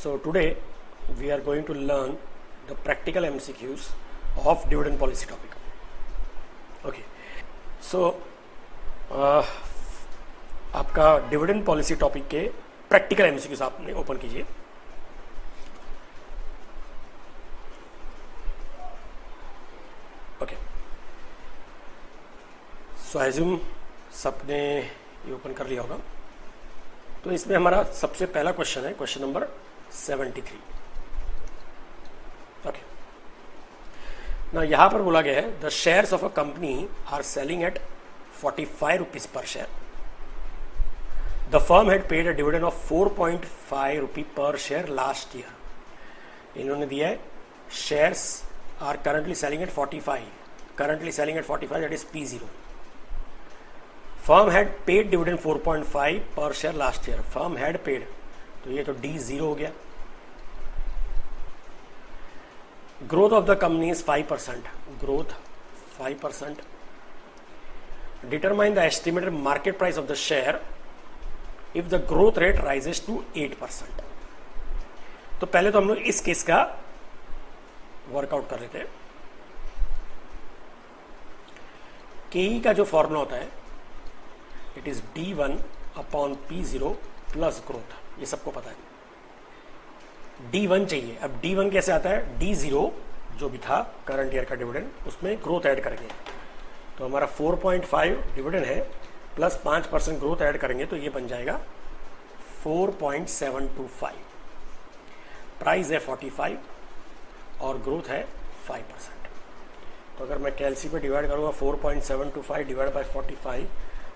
So today we are going to learn the practical MCQs of dividend policy topic. Okay. So आपका dividend policy topic के practical MCQs आपने open कीजिए. Okay. सो assume सबने ये open कर लिया होगा. तो इसमें हमारा सबसे पहला क्वेश्चन है क्वेश्चन नंबर 73. ओके. ना यहां पर बोला गया है the shares of a company are selling at 45 rupees per share. The firm had paid a dividend of 4.5 rupee per share last year. इन्होंने दिया है shares are currently selling at 45. Currently selling at 45, that is P0. Firm had paid dividend 4.5 per share last year. Firm had paid. तो ये तो D0 हो गया. Growth of the company is 5%. Growth 5%. Determine the estimated market price of the share if the growth rate rises to 8%. तो पहले तो हम लोग इस केस का वर्कआउट कर लेते हैं. केई का जो फॉर्मूला होता है it is D1 upon P0 plus growth. ये सबको पता है. D1 चाहिए. अब D1 कैसे आता है? D0 जो भी था करंट ईयर का डिविडेंड उसमें ग्रोथ ऐड करेंगे. तो हमारा 4.5 डिविडेंड है प्लस 5% ग्रोथ ऐड करेंगे तो ये बन जाएगा 4.725. प्राइस है 45 और ग्रोथ है 5%. तो अगर मैं कैलसी पे डिवाइड करूंगा 4.725 डिवाइड बाय 45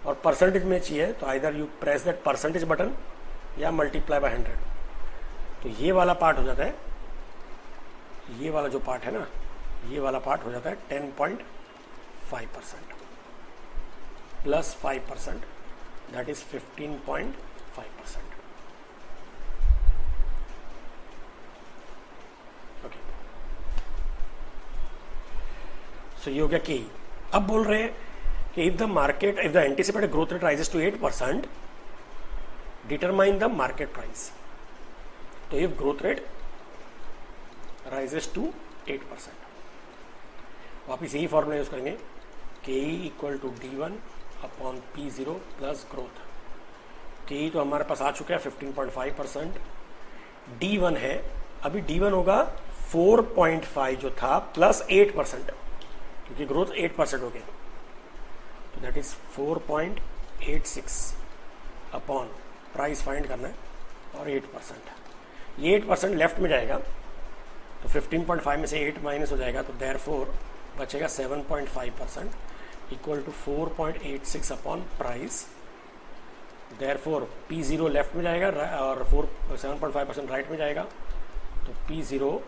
और परसेंटेज में चाहिए तो either you press that percentage button या मल्टीप्लाई बाय 100. तो ये वाला पार्ट हो जाता है, ये वाला जो पार्ट है ना, ये वाला पार्ट हो जाता है 10.5% plus 5%, that is 15.5%. Okay. So ये हो गया की. अब बोल रहे हैं कि if the anticipated growth rate rises to 8%, determine the market price. तो if growth rate rises to 8%, वापिस यही फॉर्मूला यूज करेंगे. K equal to D1 upon P0 plus growth. K तो हमारे पास आ चुका है 15.5%. D1 है, अभी D1 होगा 4.5 जो था प्लस 8% क्योंकि ग्रोथ 8% हो गया. तो that is 4.86 upon price find करना है और 8%. ये 8% लेफ्ट में जाएगा तो 15.5 में से 8 माइनस हो जाएगा तो देयरफॉर बचेगा 7.5% equal to 4.86 upon price. Therefore P0 left में जाएगा और 7.5% राइट में जाएगा. तो P0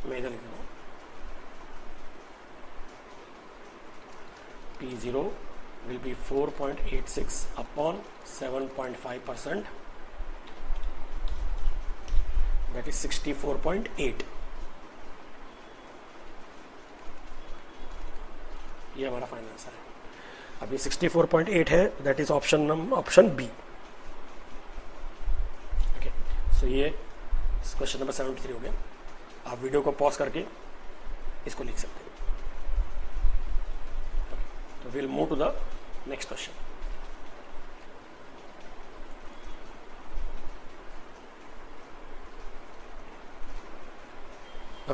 मैं इधर लिख दूँ. P0 will be 4.86 upon 7.5%, that is 64.8. ये हमारा फाइनल आंसर है. अभी 64.8 है, that is option B. Okay. So ये क्वेश्चन नंबर 73 हो गया. आप वीडियो को पॉज करके इसको लिख सकते हैं. तो will move to the next question.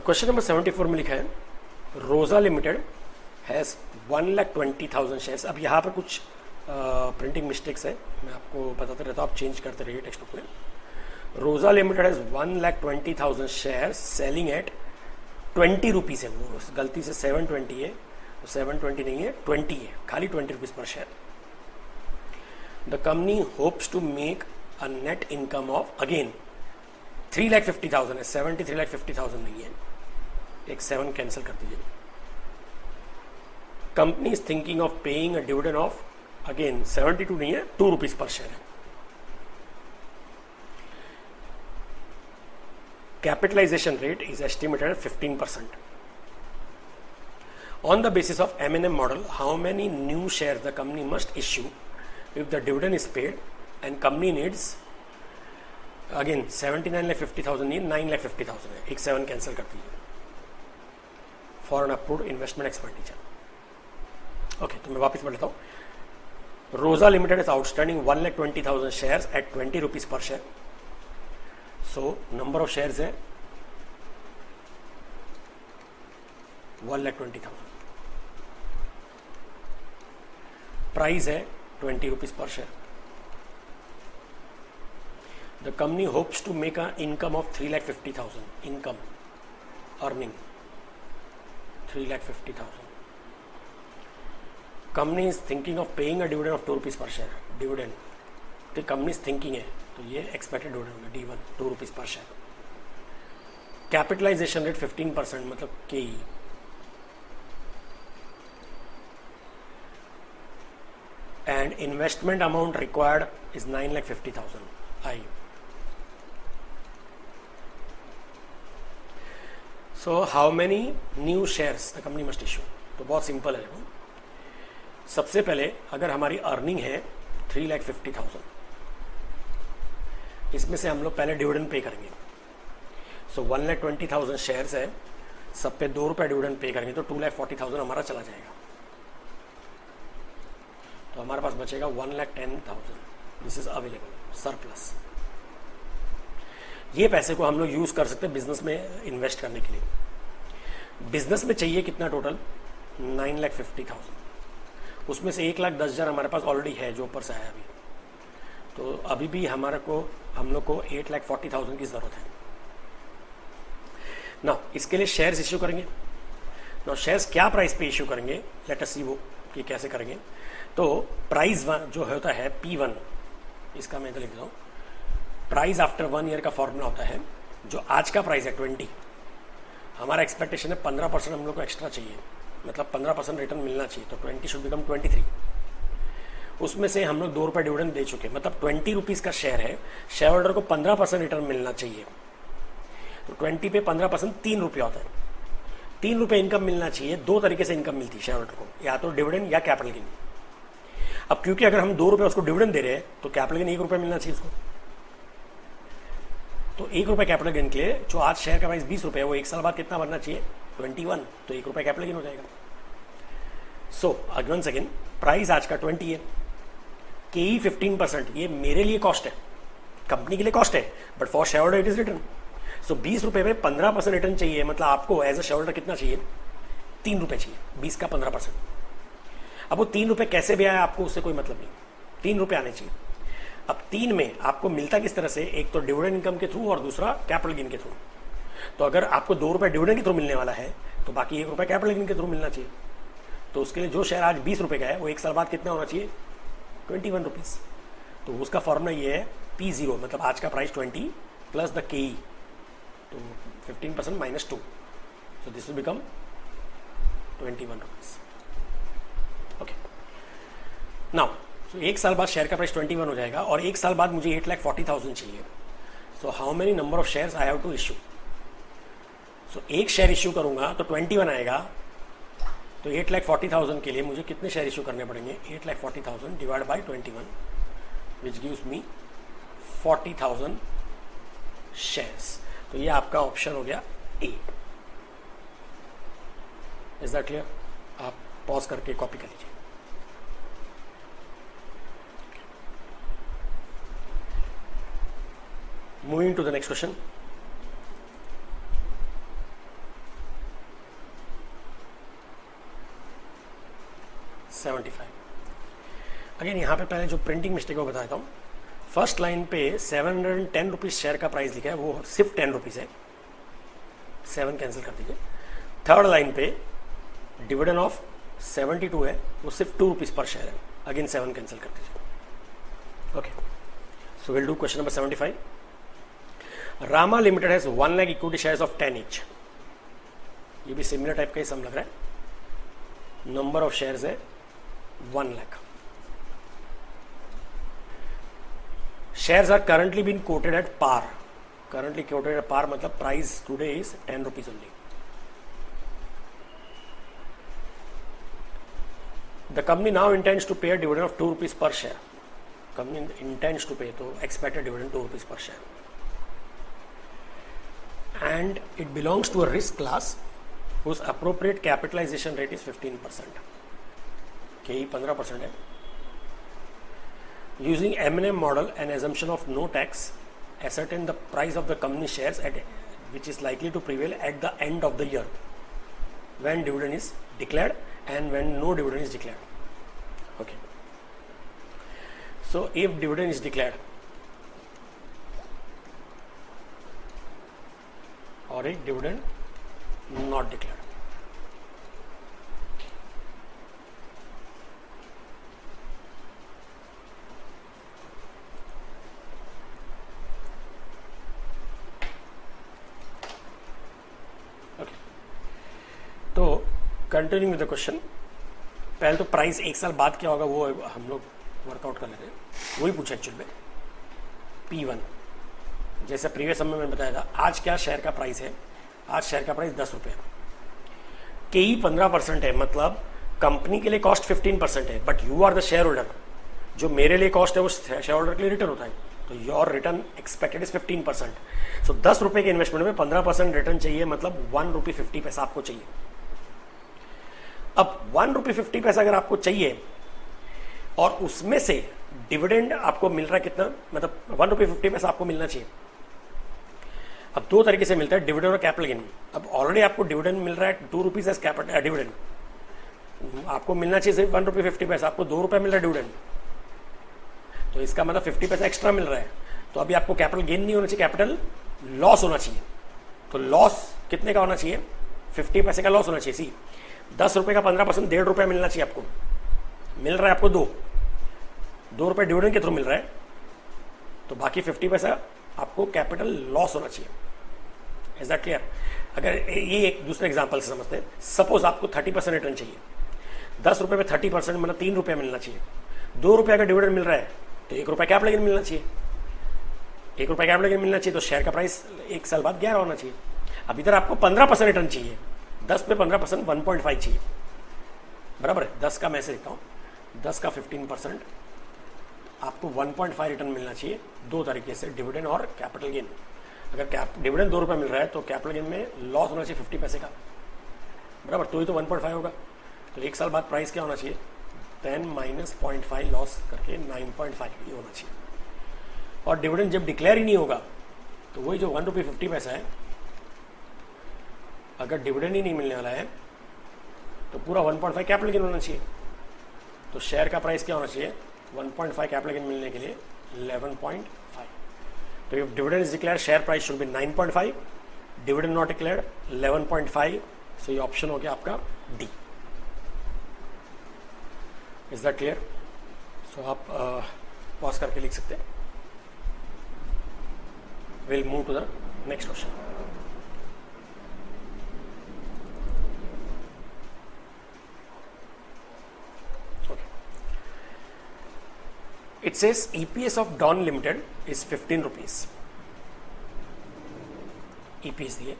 Question number 74 में लिखा है रोजा लिमिटेड हैज 1,20,000 शेयर्स. अब यहाँ पर कुछ प्रिंटिंग मिस्टेक्स है, मैं आपको बताते रहता हूँ, आप चेंज करते रहिए टेक्स्ट बुक में. रोजा limited has 1,20,000 shares selling at 20 rupees है. वो गलती से 720 है, तो 720 नहीं है, 20 है, खाली 20 rupees per share. The company hopes to make a net income of again 3,50,000 है, 73,50,000 नहीं है, एक 7 कैंसिल कर दीजिए. Company is thinking of paying a dividend of again 72 नहीं है, 2 रुपीज पर शेयर है. Capitalization rate is estimated at 15%. On the basis of M&M model, how many new shares the company must issue if the dividend is paid and company needs again 79,50,000 नहीं, 9,50,000 है, एक 7 cancel कर दीजिए for an approved investment expenditure. Okay, तो मैं वापस पढ़ लेता हूँ। Roja limited is outstanding 1,20,000 shares at 20 rupees per share. So number of shares है 1,20,000, प्राइस है 20 rupees per share. The company hopes to make an income of 3,50,000. Income, earning 3,50,000. Company is thinking of paying a dividend of 2 rupees per share. Dividend. The company is thinking है, तो ये expected dividend है D1 2 rupees per share. Capitalization rate 15%, मतलब KE. And investment amount required is 9,50,000. I. So how many new shares the company must issue? तो बहुत simple है। सबसे पहले अगर हमारी अर्निंग है 3,50,000, इसमें से हम लोग पहले डिविडेंड पे करेंगे। सो 1,20,000 शेयर्स है, सब पे 2 रुपये डिविडेंड पे करेंगे तो 2,40,000 हमारा चला जाएगा। तो हमारे पास बचेगा 1,10,000। This is available surplus. ये पैसे को हम लोग यूज कर सकते हैं बिजनेस में इन्वेस्ट करने के लिए। बिजनेस में चाहिए कितना टोटल? 9,50,000। उसमें से 1,10,000 हमारे पास ऑलरेडी है जो ऊपर से आया अभी। तो अभी भी हम लोग को 8,40,000 की जरूरत है ना। इसके लिए शेयर्स इश्यू करेंगे ना। शेयर्स क्या प्राइस पे इश्यू करेंगे, लेट अस सी वो कि कैसे करेंगे। तो प्राइस जो होता है P1, इसका मैं इधर लिख देता हूँ। प्राइस आफ्टर 1 ईयर का फॉर्मूला होता है, जो आज का प्राइस है 20, हमारा एक्सपेक्टेशन है 15% हम लोग को एक्स्ट्रा चाहिए, मतलब 15% रिटर्न मिलना चाहिए। तो 20 शुड बिकम 23। उसमें से हम लोग 2 रुपये डिविडेंड दे चुके, मतलब 20 रुपीज़ का शेयर है, शेयर होल्डर को 15% रिटर्न मिलना चाहिए। तो 20 पे 15% 3 रुपये होता है। 3 रुपये इनकम मिलना चाहिए। 2 तरीके से इनकम मिलती है शेयर होल्डर को, या तो डिविडेंड या कैपिटल गेन। अब क्योंकि अगर हम 2 रुपये उसको डिविडेंड दे रहे हैं तो कैपिटल गेन 1 रुपये मिलना चाहिए उसको। तो 1 रुपये कैपिटल गेन के लिए, जो आज शेयर का प्राइस 20 रुपये है, वो 1 साल बाद कितना बनना चाहिए? 21। तो 1 रुपये कैपिटल गेन हो जाएगा। सो अगेन सेकेंड, प्राइस आज का 20 है, KE 15%। ये मेरे लिए कॉस्ट है, कंपनी के लिए कॉस्ट है, but for shareholder it is return. So 20 रुपये में 15% रिटर्न चाहिए, मतलब आपको एज अ शेयर होल्डर कितना चाहिए? 3 रुपये चाहिए। 20 का 15%। अब वो 3 रुपये कैसे भी आया आपको उससे कोई मतलब नहीं, 3 रुपये आने चाहिए। अब 3 में आपको मिलता किस तरह से? एक तो डिविडेंड इनकम के थ्रू और दूसरा कैपिटल गेन के थ्रू। तो अगर आपको 2 रुपये डिविडेंड के थ्रू मिलने वाला है तो बाकी 1 रुपये कैपिटल गेन के थ्रू मिलना चाहिए। तो उसके लिए जो शेयर आज 20 रुपये का है वो 1 साल बाद कितना होना चाहिए? 21 रुपीज़। तो उसका फॉर्मूला ये है P0, मतलब आज का प्राइस 20 प्लस द KE, तो 15% minus 2, so this will become 21 rupees. Okay, now so 1 साल बाद शेयर का प्राइस 21 हो जाएगा और 1 साल बाद मुझे 8,40,000 चाहिए। So how many number of shares I have to issue? So एक शेयर इश्यू करूंगा तो 21 आएगा। तो 8,40,000 के लिए मुझे कितने शेयर इश्यू करने पड़ेंगे? 8,40,000 divide by 21, which gives me 40,000 shares. तो ये आपका ऑप्शन हो गया ए। Is that clear? आप पॉज करके कॉपी कर लीजिए। Moving to the next question. Again यहाँ पे पहले जो प्रिंटिंग मिस्टेक है वो बताता हूँ। फर्स्ट लाइन पे 710 रुपीज़ शेयर का प्राइस लिखा है, वो सिर्फ 10 रुपीज़ है, 7 कैंसिल कर दीजिए। थर्ड लाइन पे डिविडेंड ऑफ 72 है, वो सिर्फ 2 रुपीज़ पर शेयर है, अगेन 7 कैंसिल कर दीजिए। Okay, so will do question number 75। Rama limited has 1 lakh equity shares of 10 each. ये भी सिमिलर टाइप का ही सम लग रहा है। नंबर ऑफ शेयर्स है 1 lakh. Shares are currently been quoted at par. Currently quoted at par मतलब price today is 10 rupees only. The company now intends to pay dividend of 2 rupees per share. Company intends to pay, तो expected dividend 2 rupees per share. and it belongs to a risk class whose appropriate capitalization rate is 15%. KE 15% है. Using M&M model and assumption of no tax, ascertain the price of the company shares at which is likely to prevail at the end of the year when dividend is declared and when no dividend is declared. Okay. So if dividend is declared or a dividend not declared, तो continue with the question. पहले तो price एक साल बाद क्या होगा वो हम लोग वर्कआउट कर लेते हैं. वही पूछा एक्चुअल में. P1 जैसे प्रीवियस समय में बताया था. आज क्या शेयर का प्राइस है? आज शेयर का प्राइस 10 रुपये. KE 15% है, मतलब कंपनी के लिए कॉस्ट 15% है, but you are the share holder. जो मेरे लिए कॉस्ट है वो शेयर होल्डर के लिए रिटर्न होता है. तो योर रिटर्न एक्सपेक्टेड इज 15%. सो 10 रुपये के इन्वेस्टमेंट में 15% रिटर्न चाहिए, मतलब 1 रुपये 50 पैसा आपको चाहिए. अब 1 रुपये 50 पैसा अगर आपको चाहिए और उसमें से डिविडेंड आपको मिल रहा है कितना, मतलब 1 रुपये 50 पैसा आपको मिलना चाहिए. अब दो तरीके से मिलता है, डिविडेंड और कैपिटल गेन. अब ऑलरेडी आपको डिविडेंड मिल रहा है 2 रुपीज एज कैपिटल डिविडेंड. आपको मिलना चाहिए सिर्फ 1 रुपये 50 पैसा, आपको 2 रुपये मिल रहा है डिविडेंड. तो इसका मतलब 50 पैसा एक्स्ट्रा मिल रहा है. तो अभी आपको कैपिटल गेन नहीं होना चाहिए, कैपिटल लॉस होना चाहिए. तो लॉस कितने का होना चाहिए? 50 पैसे का लॉस होना चाहिए. सी 10 रुपये का 15% 1.5 रुपये मिलना चाहिए आपको. मिल रहा है आपको 2 रुपये डिविडेंड के थ्रू मिल रहा है. तो बाकी 50 पैसा आपको कैपिटल लॉस होना चाहिए. Is that clear? अगर ये एक दूसरे एग्जांपल से समझते हैं. सपोज आपको 30% रिटर्न चाहिए. 10 रुपये में 30% मतलब 3 रुपये मिलना चाहिए. 2 रुपये का डिविडेंड मिल रहा है तो 1 रुपये कैपिटल गेन मिलना चाहिए. 1 रुपये कैपिटल गेन मिलना चाहिए तो शेयर का प्राइस एक साल बाद 11 होना चाहिए. अब इधर आपको 15% रिटर्न चाहिए. 10 पे 15% 1.5 चाहिए. बराबर है. 10 का मैं ऐसे लिखता हूँ. 10 का 15% आपको 1.5 रिटर्न मिलना चाहिए. दो तरीके से, डिविडेंड और कैपिटल गेन. अगर डिविडेंड 2 रुपये मिल रहा है तो कैपिटल गेन में लॉस होना चाहिए 50 पैसे का. बराबर. तो ही तो 1.5 होगा. तो एक साल बाद प्राइस क्या होना चाहिए? 10 माइनस 0.5 लॉस करके 9.5 ये होना चाहिए. और डिविडेंड जब डिक्लेयर ही नहीं होगा तो वही जो 1 रुपये 50 पैसा है, अगर डिविडेंड ही नहीं मिलने वाला है तो पूरा 1.5 कैपिटल गेन होना चाहिए. तो शेयर का प्राइस क्या होना चाहिए? 1.5 कैपिटल गेन मिलने के लिए 11.5. तो if dividend is declared share price should be 9.5. Dividend not declared 11.5. So ये ऑप्शन हो गया आपका D. Is that clear? So आप पॉज करके लिख सकते हैं. Will move to the next question. It says EPS of Dawn Limited is 15 rupees. EPS दिए.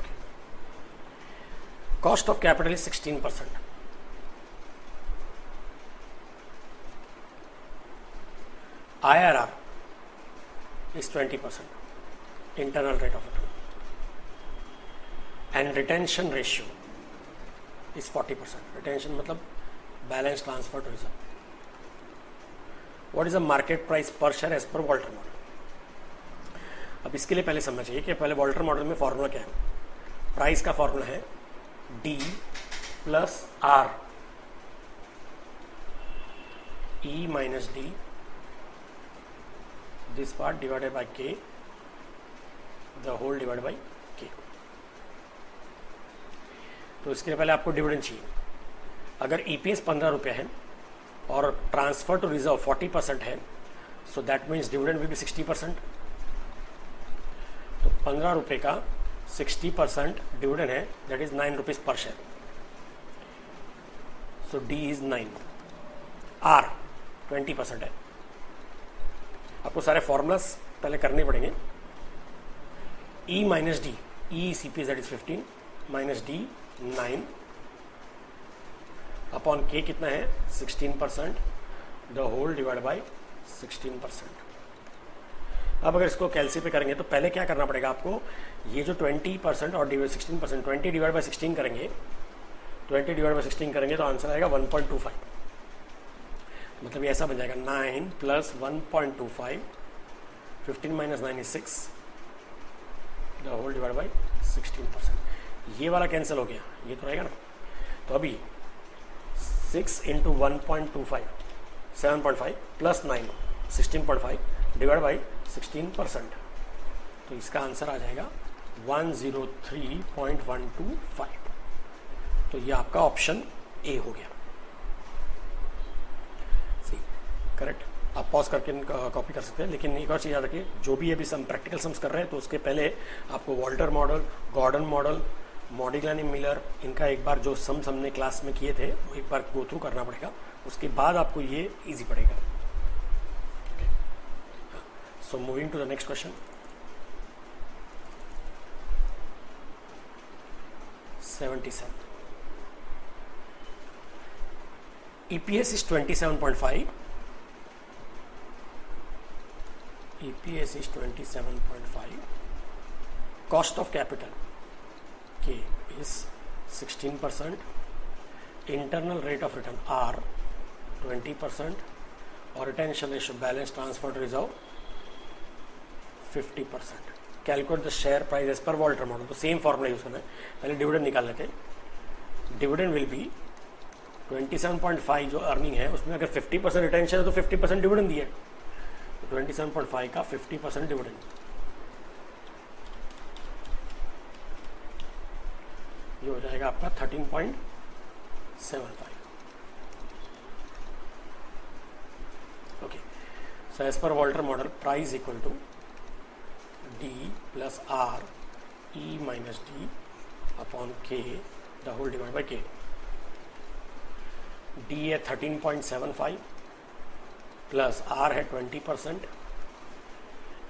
Okay. Cost of capital is 16%. IRR is 20%. Internal rate of return. And retention ratio is 40%. Retention मतलब balance transfer to reserve. What is the market price per share as per Walter model? अब इसके लिए पहले समझना चाहिए कि पहले Walter model में फॉर्मूला क्या है. प्राइस का फॉर्मूला है D plus R E minus D this part divided by K the whole divided by K. तो इसके लिए पहले आपको डिविडेंड चाहिए. अगर EPS 15 रुपये है और ट्रांसफर टू रिजर्व 40% है, सो that means dividend will be 60%. तो 15 रुपये का 60% डिविडेंड है, that is 9 rupees per share. So D is 9. R 20% है. आपको सारे फॉर्मूलास पहले करने पड़ेंगे. E minus D, E CPS that is 15 minus D 9 upon K कितना है? 16%. The whole divide by 16%. अब अगर इसको कैलसी पे करेंगे तो पहले क्या करना पड़ेगा आपको, ये जो 20% और 16%, 20 डिवाइड बाई 16 करेंगे, 20 डिवाइड बाई 16 करेंगे तो आंसर आएगा 1.25, मतलब ये ऐसा बन जाएगा 9 plus 1.25, 15 minus 9 is 6, the whole divide by 16%। ये वाला कैंसिल हो गया, ये तो रहेगा ना। तो अभी 6 इंटू 1.25 7.5 प्लस 9 16.5 डिवाइड बाई 16%, तो इसका आंसर आ जाएगा 103.125। तो ये आपका ऑप्शन ए हो गया, सी करेक्ट। आप पॉज करके कॉपी कर सकते हैं, लेकिन एक और चीज़ याद रखिए, जो भी अभी सम प्रैक्टिकल सम्स कर रहे हैं तो उसके पहले आपको Walter model, Gordon model, Modigliani Miller, इनका एक बार जो सम्स हमने क्लास में किए थे वो एक बार गो थ्रू करना पड़ेगा, उसके बाद आपको ये इजी पड़ेगा। So moving to the next question. 77 EPS is 27.5. EPS is 27.5. Cost of capital K is 16%. Internal rate of return R 20%. और retention ratio balance transfer to reserve 50%. Calculate the share price as per Walter model. तो same formula use करना है, पहले dividend निकाल लेते हैं। Dividend will be 27.5 जो earning है उसमें अगर 50% रिटेंशन है तो 50% डिविडेंड दिया है, तो 27.5 का 50% डिविडेंड, ये हो जाएगा आपका 13.75। Okay, so as per Walter model price equal to D plus R E minus D upon K the whole divide by K। D है 13.75 प्लस R है 20%,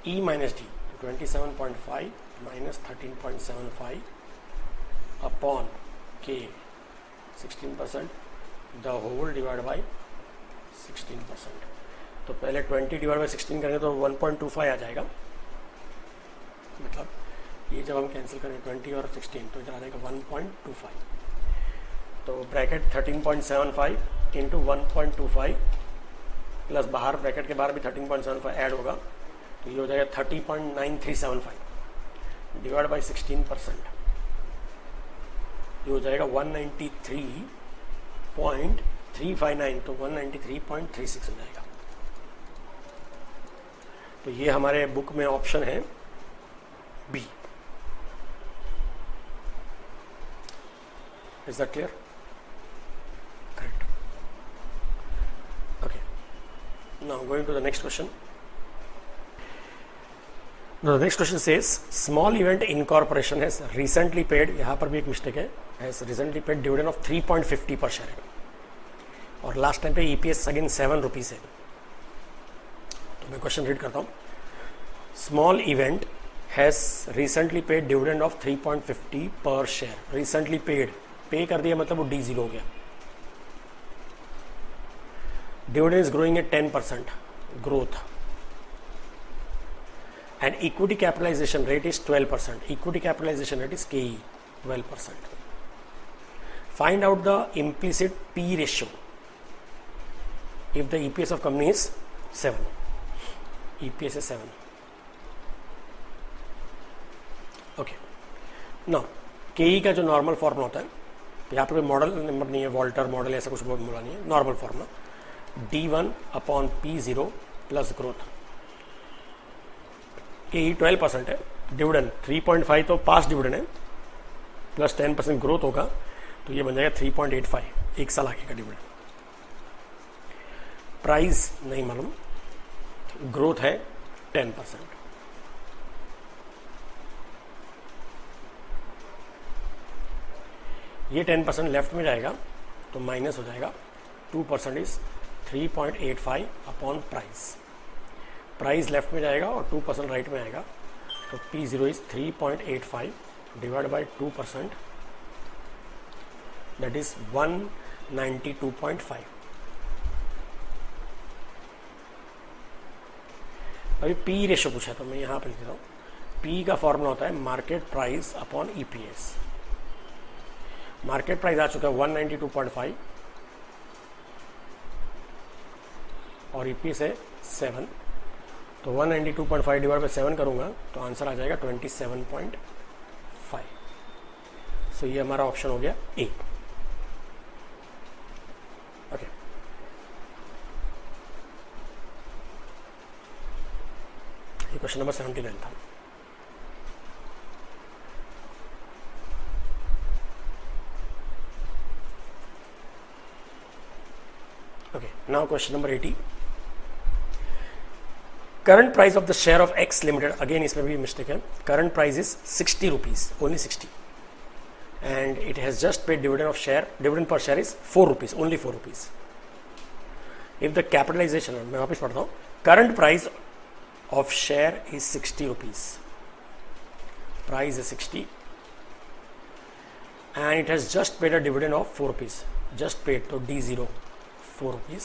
E minus D 27.5 minus 13.75 upon K 16%, the whole divide by 16%। तो पहले 20 divide by 16 करेंगे तो 1.25 आ जाएगा, मतलब ये जब हम कैंसिल करें 20 और 16 तो इधर आ जाएगा 1.25। तो ब्रैकेट 13.75 इंटू 1.25 प्लस बाहर ब्रैकेट के बाहर भी 13.75 ऐड होगा, तो ये हो जाएगा 30.9375 डिवाइड बाई 16%, ये हो जाएगा 193.359, तो 193.36 हो जाएगा। तो ये हमारे बुक में ऑप्शन है B. Is that clear? Correct. Okay. Now going to the next question. Now the next question says small event incorporation has recently paid, यहाँ पर भी एक मिस्टेक है, has recently paid dividend of 3.50 per share और last time पे EPS again 7 rupees है। तो मैं क्वेश्चन रीड करता हूँ। Small event has recently paid dividend of 3.50 पर शेयर। रिसेंटली पेड, पे कर दिया मतलब वो D0 हो गया। Dividend is growing at 10% growth and equity capitalization rate is 12%। Equity capitalization rate is KE 12%। Find out the implicit P ratio if the EPS of company is 7. EPS is 7. Okay. Now KE का जो normal formula होता है, यहाँ पर model number नहीं है, Walter model ऐसा कुछ बोला नहीं है, normal formula D1 upon P0 plus growth. KE 12% है, डिविडेंड 3.5 तो पास डिविडेंड है, प्लस 10% ग्रोथ होगा, तो ये बन जाएगा 3.85, एक साल आगे का डिविडेंड। प्राइस नहीं मालूम, ग्रोथ है 10%। ये 10% लेफ्ट में जाएगा तो माइनस हो जाएगा, 2% is 3.85 upon price. Price left में जाएगा और 2% राइट में आएगा, तो P0 is 3.85 divide by 2%, that is 192.5। अभी पी रेशो पूछा तो मैं यहाँ पर लिख देता हूँ। पी का फॉर्मूला होता है market price upon EPS. Market price आ चुका है 192.5 और ईपीएस है 7, तो 192.5 डिवाइड बाई 7 करूँगा तो आंसर आ जाएगा 27.5। सो ये हमारा ऑप्शन हो गया ए। ओके, ये क्वेश्चन नंबर 79 था। Okay, now question number 80. Current price of the share of X Limited, again इसमें भी mistake है, current price is 60 rupees, only 60, and it has just paid dividend per share is 4 rupees, only 4 rupees. If the capitalization, मैं वापस पढ़ता हूँ, current price of share is 60 rupees, price is 60, and it has just paid a dividend of 4 rupees, just paid, तो D0 4 rupees.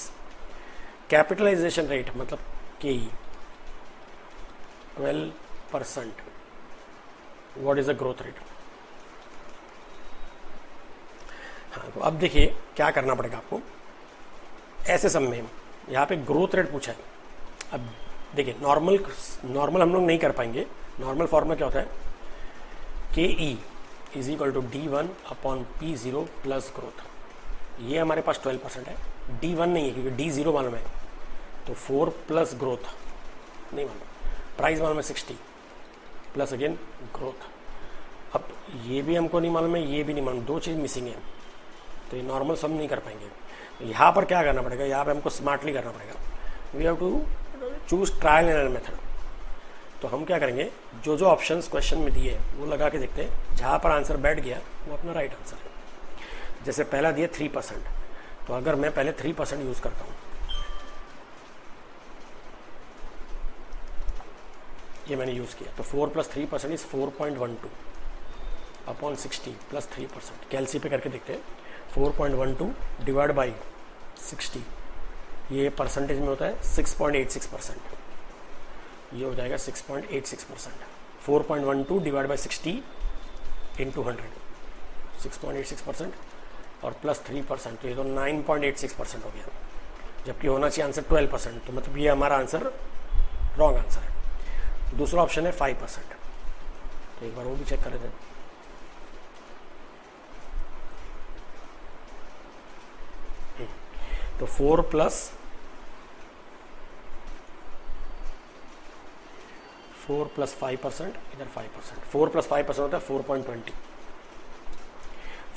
Capitalisation rate मतलब के 12%. What is the growth rate? हाँ, तो अब देखिए क्या करना पड़ेगा आपको। ऐसे सब में यहाँ पे ग्रोथ रेट पूछा है। अब देखिए नॉर्मल हम लोग नहीं कर पाएंगे। नॉर्मल फॉर्मूला क्या होता है? K E is equal to D1 upon P0 plus growth. ये हमारे पास 12% है, D1 नहीं है क्योंकि D0 मालूम है, तो 4 प्लस ग्रोथ नहीं मालूम, प्राइस मालूम है 60 प्लस अगेन ग्रोथ। अब ये भी हमको नहीं मालूम है, ये भी नहीं मालूम, दो चीज़ मिसिंग है, तो ये नॉर्मल सम नहीं कर पाएंगे। तो यहाँ पर क्या करना पड़ेगा? यहाँ पे हमको स्मार्टली करना पड़ेगा। We have to choose trial and error method. तो हम क्या करेंगे, जो जो ऑप्शंस क्वेश्चन में दिए वो लगा के देखते हैं, जहाँ पर आंसर बैठ गया वो अपना राइट आंसर है। जैसे पहला दिया 3%, तो अगर मैं पहले 3% यूज करता हूँ, ये मैंने यूज किया, तो 4 प्लस 3% इज 4.12 अपॉन 60 प्लस 3%। कैलसी पे करके देखते हैं। 4.12 डिवाइड बाई 60, ये परसेंटेज में होता है 6.86%, ये हो जाएगा 6.86%। 4.12 डिवाइड बाई 60 इंटू 100, 6.86% और प्लस 3%, तो ये तो 9.86% हो गया, जबकि होना चाहिए आंसर 12%। तो मतलब ये हमारा आंसर रॉन्ग आंसर है। दूसरा ऑप्शन है 5%, तो एक बार वो भी चेक कर लेते हैं। तो 4 प्लस 5%, इधर 5%, 4 प्लस 5% होता है 4.20।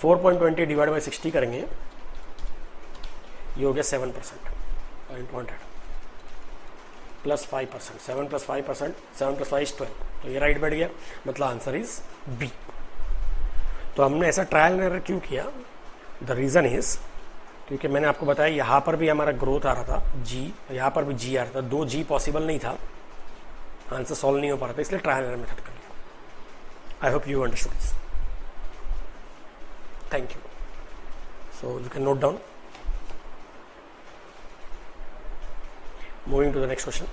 4.20 डिवाइड बाई 60 करेंगे, ये हो गया 7% इंटू 100 प्लस 5%। 7 प्लस 5%, 7 प्लस 5 12, तो ये राइट बैठ गया, मतलब आंसर इज बी। तो हमने ऐसा ट्रायल एंड एरर क्यों किया? द रीज़न इज क्योंकि मैंने आपको बताया यहाँ पर भी हमारा ग्रोथ आ रहा था जी, यहाँ पर भी जी आ रहा था, 2 जी पॉसिबल नहीं था, आंसर सॉल्व नहीं हो पा रहा था, इसलिए ट्रायल एंड एरर मेथड कर लिया। I hope you understood this. Thank you. So you can note down. Moving to the next question.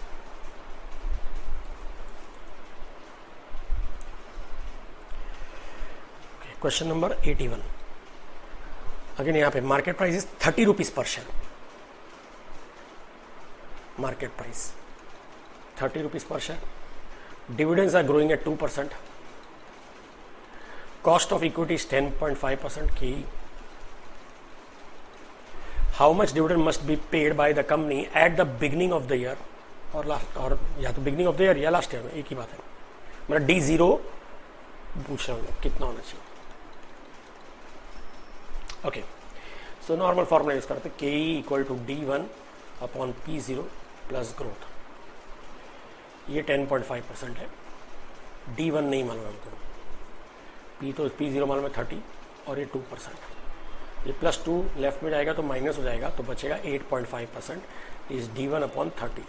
Okay, question number 81. Again यहाँ पे market price is 30 rupees per share. Market price 30 rupees per share. Dividends are growing at 2%. Cost of equity is 10.5% key. How much dividend must be paid by the company at the beginning of the year और last, और या तो beginning of the year या last year में, एक ही बात है। मतलब D0 पूछ रहा हूँ कितना होना चाहिए। Okay, so normal formula use करते हैं, KE equal to D1 upon P0 plus growth. ये 10.5% है, D1 नहीं मालूम हमको, P0 मालूम है 30 और ये 2%। ये प्लस 2 लेफ्ट में जाएगा तो माइनस हो जाएगा, तो बचेगा 8.5% इज D1 अपॉन 30।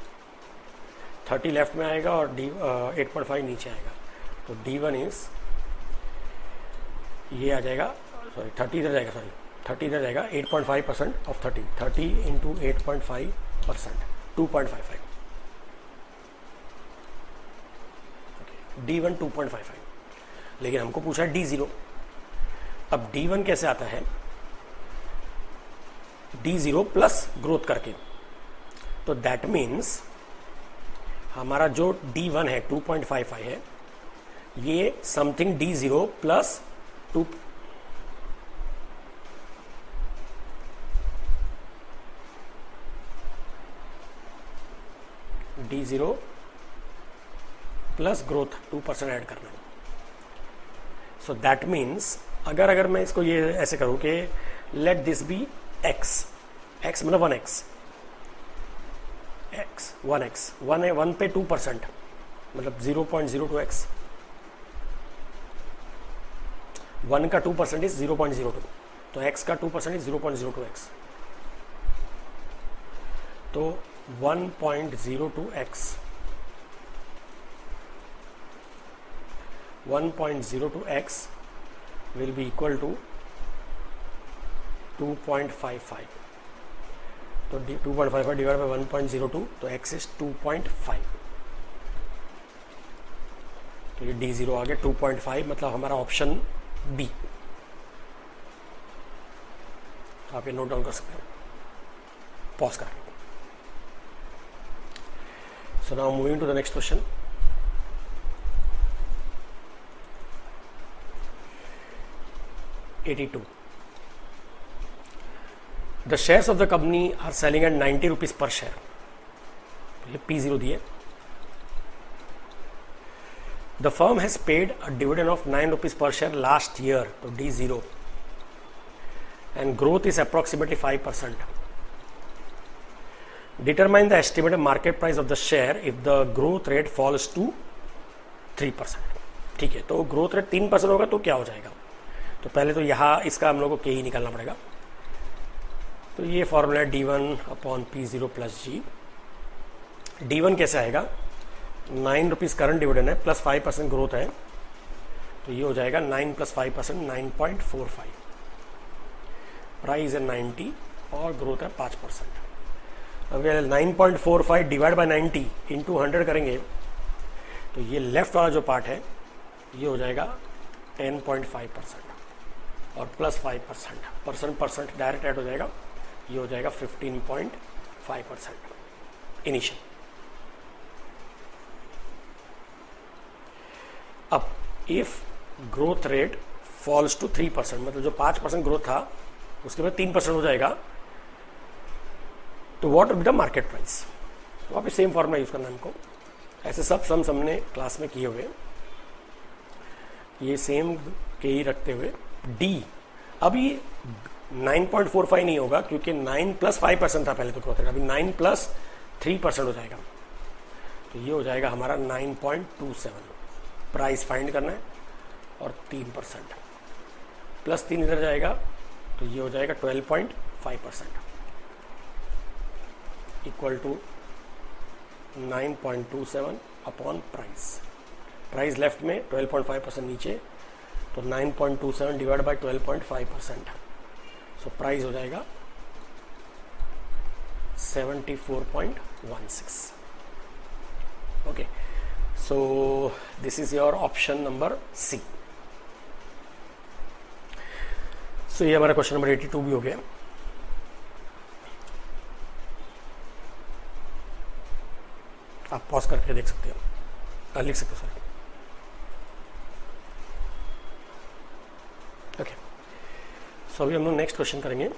30 लेफ्ट में आएगा और 8.5 नीचे आएगा, तो D1 इज, ये आ जाएगा, सॉरी 30 इधर जाएगा, सॉरी 30 इधर जाएगा, 8.5% ऑफ 30 इंटू 8.5%, 2.55। D1 2.55, लेकिन हमको पूछा है D0। अब D1 कैसे आता है? D0 प्लस ग्रोथ करके, तो दैट मीन्स हमारा जो D1 है 2.55 है, ये something D0 plus 2 D0 plus growth 2% add करना है। सो दैट मीन्स अगर मैं इसको ये ऐसे करूं कि लेट दिस बी x मतलब 1x 1 है, 1 पे 2% मतलब 0.02x, 1 का 2% इज 0.02, तो x का 2% इज 0.02x, तो 1.02x 1.02x will be equal to 2.55, तो 2.55 डिवाइड बाई 1.02, तो x इज 2.5, तो ये D0 आ गया 2.5, मतलब हमारा ऑप्शन बी। आप ये नोट डाउन कर सकते हैं, पॉज कर। So now moving to the next question. $82. The shares of the company are selling at 90 rupees per share. तो ये P0 दिए। The firm has paid a dividend of 9 rupees per share last year, तो D0, and growth is approximately 5%. Determine the estimated market price of the share if the growth rate falls to 3%. ठीक है, तो growth rate 3% होगा तो क्या हो जाएगा? तो पहले तो यहाँ इसका हम लोग को के ही निकालना पड़ेगा। तो ये formula D1 upon P0 plus G। D1 कैसे आएगा? 9 रुपीज़ करंट डिविडेंड है, प्लस 5% ग्रोथ है, तो ये हो जाएगा 9 प्लस 5% 9.45। प्राइस है 90 और ग्रोथ है 5%। अब 9.45 डिवाइड बाई 90 इंटू 100 करेंगे, तो ये लेफ्ट वाला जो पार्ट है ये हो जाएगा 10.5% और प्लस 5% परसेंट डायरेक्ट ऐड हो जाएगा, ये हो जाएगा 15.5% इनिशियल। अब if growth rate falls to 3%, मतलब जो 5% ग्रोथ था उसके बाद 3% हो जाएगा, तो what will be the market price? वापस सेम फॉर्मूला यूज करना है हमको। ऐसे सब सम हमने क्लास में किए हुए, ये सेम के ही रखते हुए डी। अब ये 9.45 नहीं होगा क्योंकि 9 प्लस 5% था पहले तो ग्रोथ रेट, अभी 9 प्लस 3% हो जाएगा, तो ये हो जाएगा हमारा 9.27। प्राइस फाइंड करना है और 3% प्लस 3 इधर जाएगा, तो ये हो जाएगा 12.5% equal to 9.27 upon price. Price left में 12.5% नीचे, तो 9.27 डिवाइड बाई 12.5%, सो प्राइस हो जाएगा 74.16। Okay, so this is your option number C. सो ये हमारा क्वेश्चन नंबर 82 भी हो गया। आप पॉज करके देख सकते हो, लिख सकते हो सर। ओके, सो अभी हम लोग नेक्स्ट क्वेश्चन करेंगे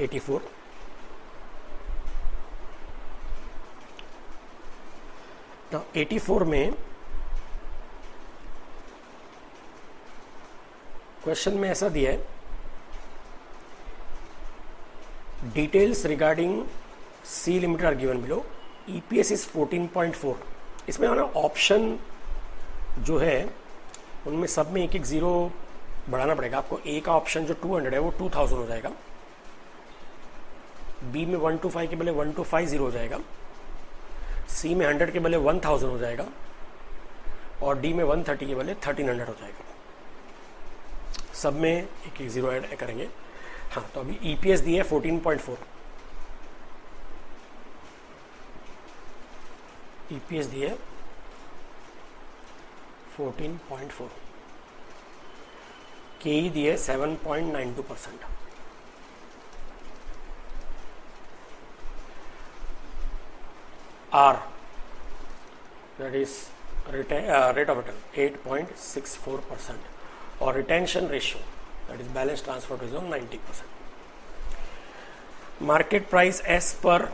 84। ना 84 में क्वेश्चन में ऐसा दिया है, details regarding C limited are given below, EPS is 14.4। इसमें हमारा ऑप्शन जो है उनमें सब में एक एक जीरो बढ़ाना पड़ेगा आपको। ए का ऑप्शन जो 200 है वो 2000 हो जाएगा, बी में 125 के बदले 1250 हो जाएगा, सी में 100 के बदले 1000 हो जाएगा, और डी में 130 के बदले 1300 हो जाएगा। सब में एक एक जीरो ऐड करेंगे। हाँ, तो अभी EPS दी है 14.4, EPS दी है 14.4, के दिए 7.92%, R that is rate of return 8.64%, और retention ratio that is balance transfer reserve 90%. Market price as per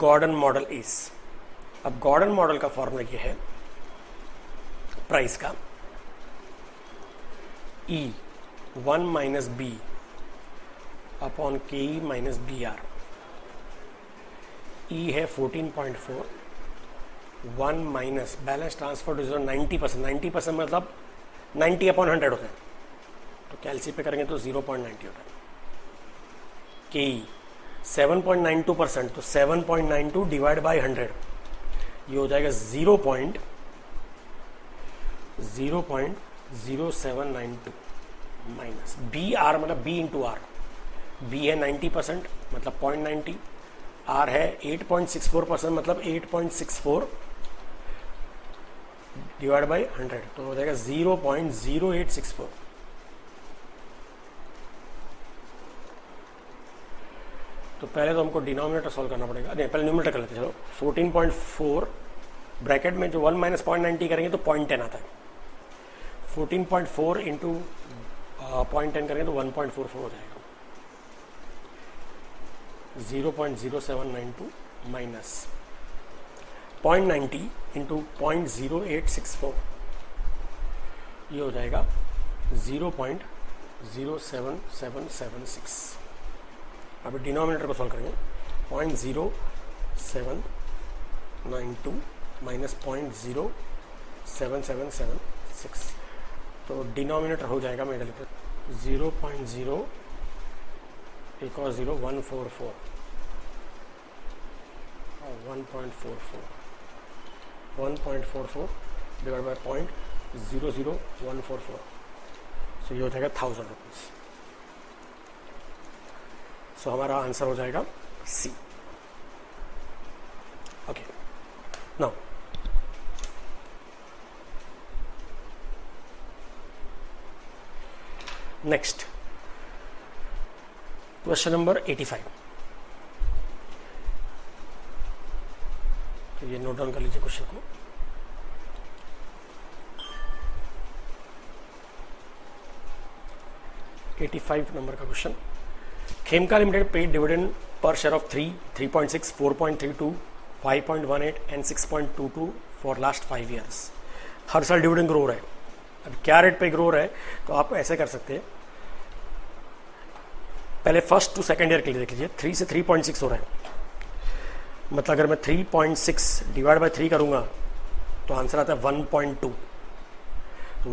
Gordon model is. अब गॉर्डन मॉडल का फॉर्मूला ये है प्राइस का, E 1 माइनस बी अपॉन के E minus B are. E है 14.4, 1 minus balance transfer reserve 90%. 90% मतलब 90 upon 100 होता है, तो कैलसी पे करेंगे तो 0.90 होता है. के ई 7.92%, तो 7.92 डिवाइड बाई 100, ये हो जाएगा 0.0792 माइनस बी आर, मतलब बी इंटू आर. बी है 90% मतलब 0.90, आर है 8.64% मतलब 8.64 डिवाइड बाई 100, तो हो जाएगा 0.0864. तो पहले तो हमको डिनोमिनेटर सॉल्व करना पड़ेगा. नहीं, पहले न्यूमरेटर कर लेते हैं. चलो 14.4 ब्रैकेट में जो 1 माइनस 0.90 करेंगे तो 0.10 आता है. 14.4 इंटू 0.10 करेंगे तो 1.44 हो जाएगा. 0.0792 माइनस 0.90 इंटू 0.0864, ये हो जाएगा 0.07776. अब डिनोमिनेटर को सॉल्व करेंगे. 0.0792 माइनस 0.07776, तो डिनोमिनेटर हो जाएगा, मैं लिखता हूँ 0.0 एक और 0 144 और 1.44 डिवाइड बाई 0.00144, सो ये हो जाएगा 1000 रुपीज़. सो हमारा आंसर हो जाएगा C. Okay, now next question number 85. तो ये नोट डाउन कर लीजिए क्वेश्चन को. नंबर का question. Khemka limited paid dividend per share of 3, 3.6, 4.32, 5.18 and 6.22 for last 5 years. हर साल डिविडेंड ग्रो रहा है. अब क्या रेट पे ग्रो रहा है, तो आप ऐसे कर सकते हैं. पहले फर्स्ट टू सेकेंड ईयर के लिए देख लीजिए. 3 से 3.6 हो रहा है, मतलब अगर मैं 3.6 डिवाइड बाई 3 करूंगा तो आंसर आता है 1.2.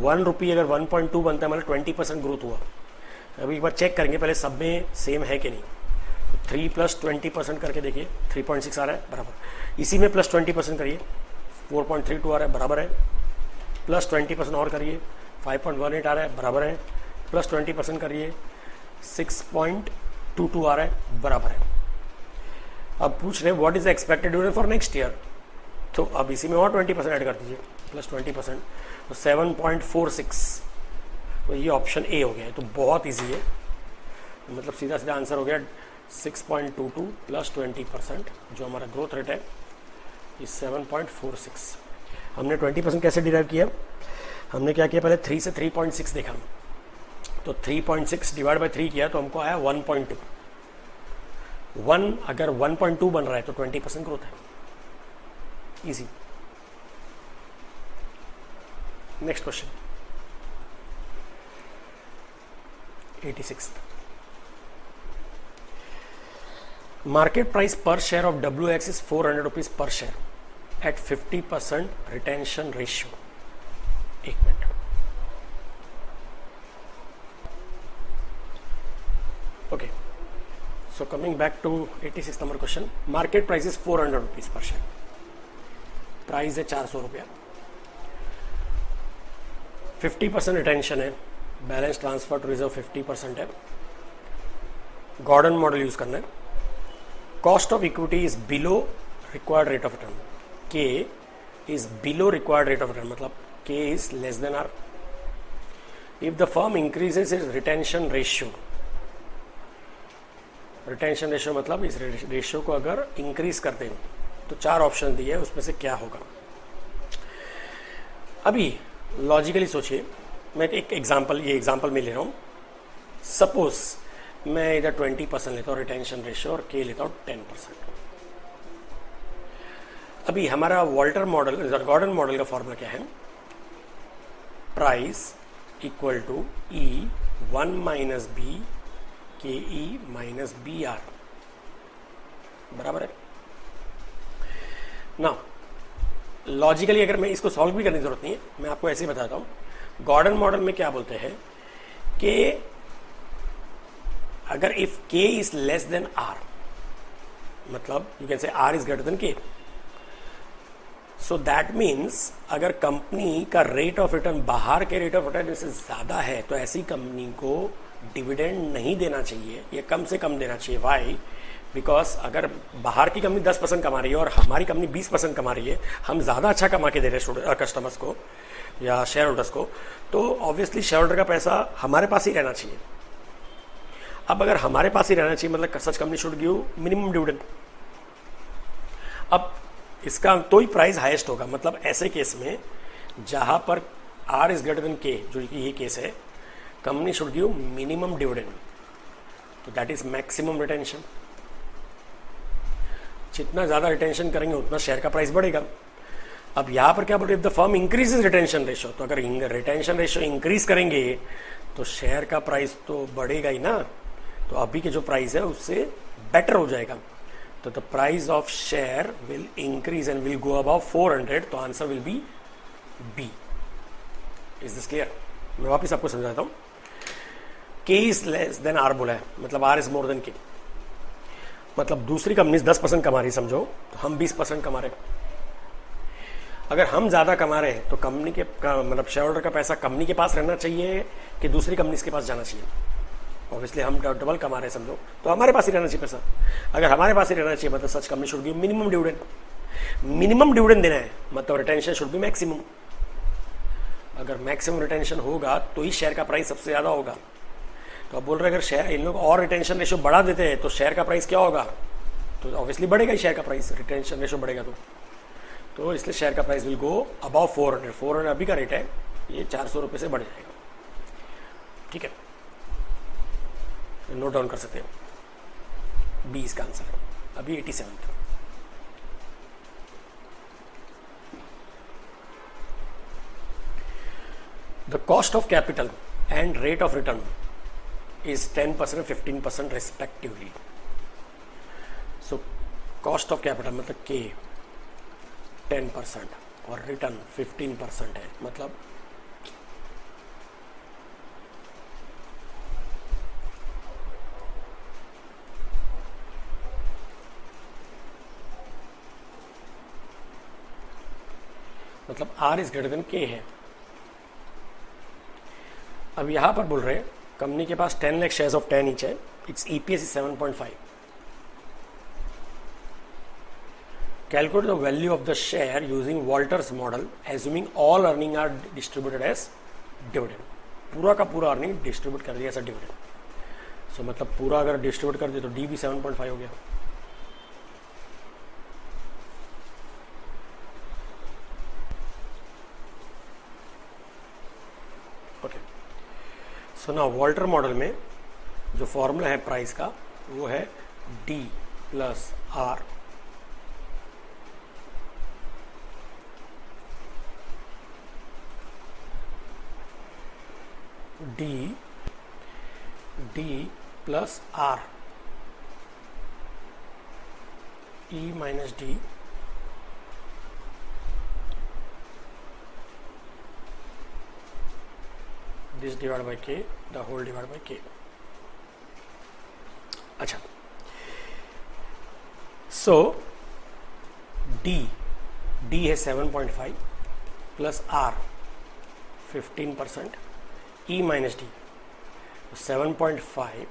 1 रुपये अगर 1.2 बनता है मतलब 20% ग्रोथ हुआ. अभी एक बार चेक करेंगे पहले सब में सेम है कि नहीं. 3 प्लस 20% करके देखिए, 3.6 आ रहा है बराबर. इसी में प्लस 20% करिए, 4.32 आ रहा है बराबर है. प्लस 20% और करिए, 5.18 आ रहा है बराबर है. प्लस 20% करिए, 6.22 आ रहा है बराबर है. अब पूछ रहे what is expected dividend for next year, तो अब इसी में और 20% ऐड कर दीजिए, प्लस 20%, तो 7.46. तो ये ऑप्शन ए हो गया है. तो बहुत इजी है, मतलब सीधा सीधा आंसर हो गया 6.22 प्लस 20%, जो हमारा ग्रोथ रेट है ये 7.46. हमने 20% कैसे डिराइव किया, हमने क्या किया, पहले 3 से 3.6 देखा, तो 3.6 डिवाइड बाई 3 किया तो हमको आया 1.2. 1 अगर 1.2 बन रहा है तो 20% ग्रोथ है. Easy. Next question 86. Market price per share of WX is 400 rupees per share at 50% retention ratio. एक minute. Okay, so coming back to 86 number question. Market price is 400 rupees per share. Price है 400 रुपया. 50% retention है. Balance transfer to reserve 50% है. Gordon model use करना है. Cost of equity is below required rate of return. K is below required rate of return, मतलब K is less than R. If the firm increases its retention ratio, retention ratio मतलब इस ratio को अगर increase करते हो तो 4 option दिए हैं, उसमें से क्या होगा. अभी लॉजिकली सोचिए, मैं एक एग्जांपल, ये एग्जांपल में ले रहा हूँ. सपोज मैं इधर 20% लेता हूँ रिटेंशन रेशियो और के लेता हूँ 10%. अभी हमारा वॉल्टर मॉडल, गॉर्डन मॉडल का फॉर्मूला क्या है? Price equal to E 1 minus B K E minus B are, बराबर है ना. लॉजिकली अगर मैं इसको सॉल्व भी करने की जरूरत नहीं है, मैं आपको ऐसे ही बताता हूँ. गॉर्डन मॉडल में क्या बोलते हैं कि अगर if K is less than R, मतलब you can say R is greater than K, so that means अगर कंपनी का रेट ऑफ रिटर्न बाहर के रेट ऑफ रिटर्न से ज्यादा है तो ऐसी कंपनी को डिविडेंड नहीं देना चाहिए या कम से कम देना चाहिए. वाई? बिकॉज अगर बाहर की कंपनी 10% कमा रही है और हमारी कंपनी 20% कमा रही है, हम ज़्यादा अच्छा कमा के दे रहे हैं कस्टमर्स को या शेयर होल्डर्स को, तो ऑब्वियसली शेयर होल्डर का पैसा हमारे पास ही रहना चाहिए. अब अगर हमारे पास ही रहना चाहिए मतलब such company should give minimum dividend. अब इसका तो ही प्राइस हाईएस्ट होगा. मतलब ऐसे केस में जहां पर आर इज ग्रेटर देन के, जो ये केस है, company should give minimum dividend, तो दैट इज मैक्सिमम रिटेंशन. जितना ज्यादा रिटेंशन करेंगे उतना शेयर का प्राइस बढ़ेगा. अब यहां पर क्या बोल रहे हैं? The firm increases retention ratio, तो अगर रिटेंशन रेशियो इंक्रीज करेंगे तो शेयर का प्राइस तो बढ़ेगा ही ना. तो अभी के जो प्राइस है उससे बेटर हो जाएगा. तो the price of share will increase and will go about 400. तो answer will be B. Is this clear? मैं वापिस आपको समझाता हूं. के इज लेस देन आर बोला है, मतलब आर इज मोर देन के. मतलब दूसरी कंपनी 10% कमा रही समझो, तो हम 20% कमा रहे. अगर हम ज्यादा कमा रहे हैं तो कंपनी के मतलब शेयर होल्डर का पैसा कंपनी के पास रहना चाहिए कि दूसरी कंपनी के पास जाना चाहिए? ऑब्वियसली हम डबल कमा रहे हैं समझो, तो हमारे पास ही रहना चाहिए पैसा. अगर हमारे पास ही रहना चाहिए मतलब such company should give minimum dividend. Minimum dividend देना है मतलब रिटेंशन शुड बी मैक्सिमम. अगर मैक्सिमम रिटेंशन होगा तो ही शेयर का प्राइस सबसे ज्यादा होगा. तो अब बोल रहे अगर शेयर इन लोग और रिटेंशन रेशियो बढ़ा देते हैं तो शेयर का प्राइस क्या होगा? तो ऑब्वियसली बढ़ेगा ही शेयर का प्राइस. रिटेंशन रेशियो बढ़ेगा तो इसलिए शेयर का प्राइस विल गो अबाउ 400. 400 अभी का रेट है, ये 400 रुपये से बढ़ जाएगा. ठीक है, नोट डाउन कर सकते हैं. बी इसका आंसर अभी 87 था. The cost of capital and rate of return is 10% and 15% respectively. So cost of capital मतलब K 10% और रिटर्न 15% है. मतलब R is greater than K है. अब यहां पर बोल रहे हैं कंपनी के पास 10 लाख शेयर्स ऑफ 10 ईच है. Its EPS is 7.5. Calculate the value of the share using Walter's model assuming all earning are distributed as dividend. पूरा का पूरा अर्निंग डिस्ट्रीब्यूट कर दिया ऐसा डिविडेंड. सो मतलब पूरा अगर डिस्ट्रीब्यूट कर दिया तो डी भी 7.5 हो गया. ओके, सो ना वॉल्टर मॉडल में जो फॉर्मूला है प्राइस का वो है D plus R D plus R E minus D this divided by k, the whole divided by k. अच्छा, so d है 7.5 plus r 15%, e minus D 7.5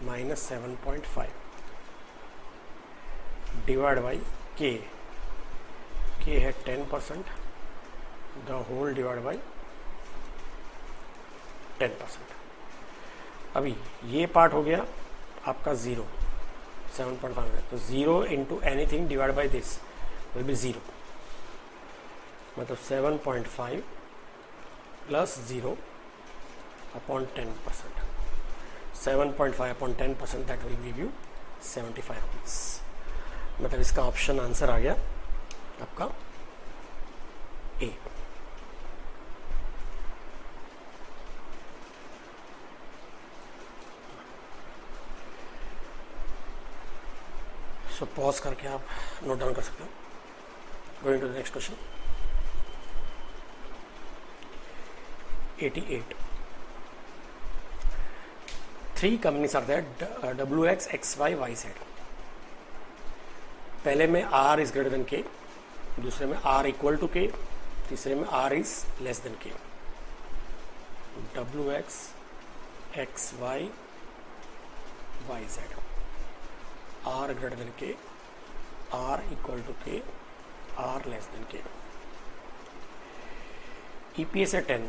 minus 7.5 divide by k है 10%, the whole divide by 10%। अभी ये part हो गया आपका 0, 7.5 है, तो 0 into anything divide by this will be 0, मतलब 7.5 plus 0 upon 10%, 7.5 upon 10% that will give you 75 rupees. मतलब इसका ऑप्शन आंसर आ गया आपका ए। सो पॉज करके आप नोट डाउन कर सकते हो। Going to the next question 88। 3 companies are there, WX, XY, YZ। पहले में R is greater than K, दूसरे में R इक्वल टू K, तीसरे में R is less then K। WX, XY, YZ, R greater than K, R equal to K, R less than K। EPS है 10।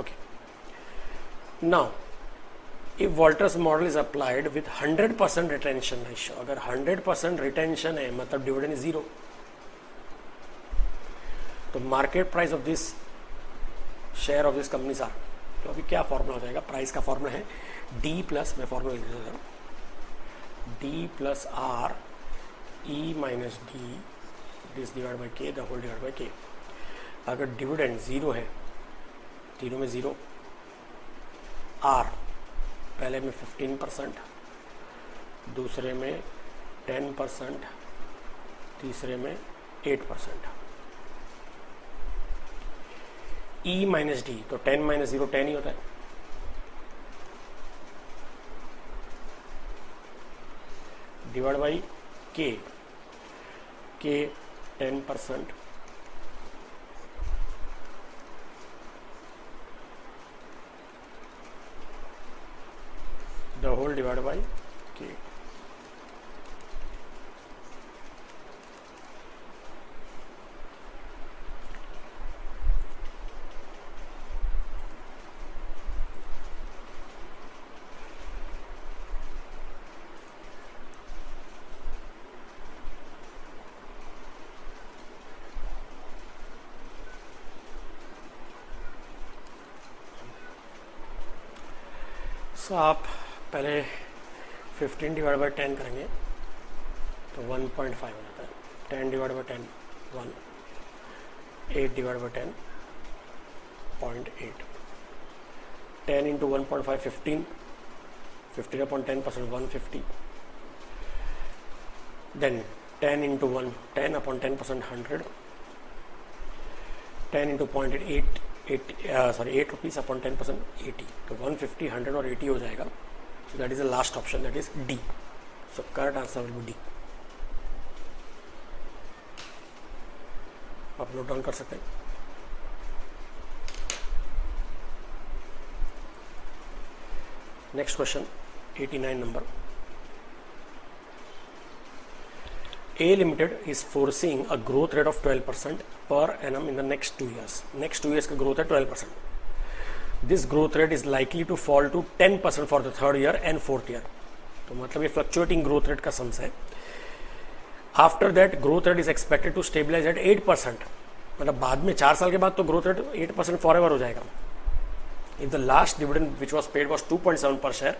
Okay. Now, if Walters model is applied with 100% retention ratio, अगर 100% retention है मतलब dividend is 0, तो market price of this share of this companies are, तो अभी क्या formula हो जाएगा? प्राइस का फॉर्मूला है D प्लस, मैं फॉर्मूला लिख देता हूँ, D plus R E minus D this divide by K the whole divide by K। अगर डिविडेंड 0 है, तीनों में 0, R पहले में 15%, दूसरे में 10%, तीसरे में 8%। E माइनस डी, तो 10 माइनस 0 10 ही होता है। Divide by K, K 10%, the whole divide by K। So आप पहले 15 डिवाइड बाई 10 करेंगे तो 1.5 हो जाता है। 10 divide by 10 1, 8 divide by 10 0.8, 10 into 1.5 15, 15 upon 10% 150, then 10 into 1 10 upon 10% 100, 10 into 0.8 8 rupees upon 10% 80, तो 150 100 और 80 हो जाएगा। So that is the last option, that is D. So correct answer will be D. आप नोट डाउन कर सकते हैं। Next question 89 number. A Limited is foreseeing a growth rate of 12% per annum in the next 2 years. Next 2 years का growth है 12%. This growth rate is likely to fall to 10% for the third year and fourth year. तो मतलब ये fluctuating growth rate का sums है। After that growth rate is expected to stabilize at 8%. मतलब बाद में 4 साल के बाद तो growth rate 8% forever हो जाएगा। If the last dividend which was paid was 2.7 per share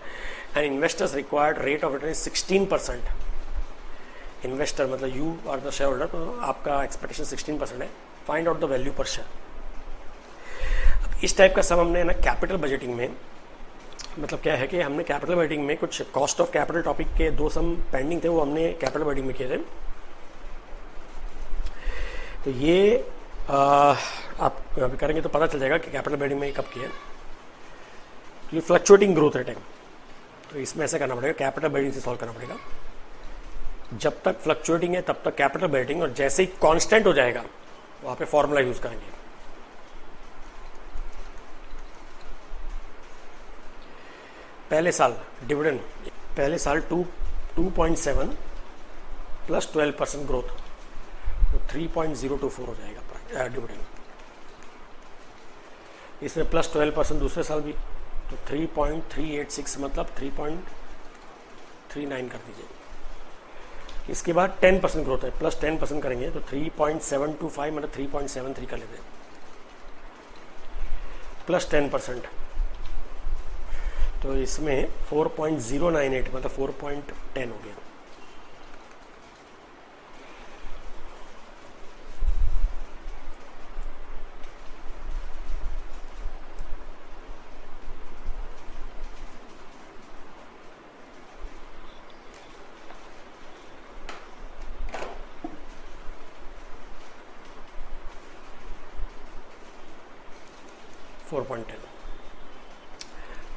and investors required rate of return is 16%. Investor मतलब you are the share holder, तो आपका एक्सपेक्टेशन 16% है। Find out the value per share. अब इस type का सम हमने ना capital budgeting में, मतलब क्या है कि हमने कैपिटल बजटिंग में कुछ कॉस्ट ऑफ कैपिटल टॉपिक के 2 सम पेंडिंग थे, वो हमने कैपिटल बजटिंग में किए थे। तो ये आप अभी करेंगे तो पता चल जाएगा कि कैपिटल बजटिंग में कब किया है। तो ये फ्लक्चुएटिंग ग्रोथ रेट है, तो इसमें ऐसा करना पड़ेगा, कैपिटल बजटिंग से सॉल्व करना पड़ेगा। जब तक फ्लक्चुएटिंग है तब तक कैपिटल बजटिंग, और जैसे ही कांस्टेंट हो जाएगा वहां पे फॉर्मूला यूज करेंगे। पहले साल डिविडेंड, पहले साल 2.7 प्लस 12% ग्रोथ, तो 3.024 हो जाएगा डिविडेंड। इसमें प्लस 12% दूसरे साल भी, तो 3.386 मतलब 3.39 कर दीजिए। इसके बाद 10% ग्रोथ है, प्लस 10% करेंगे तो 3.725 मतलब 3.73 कर लेते हैं, प्लस 10%, तो इसमें 4.098 मतलब 4.10 हो गया।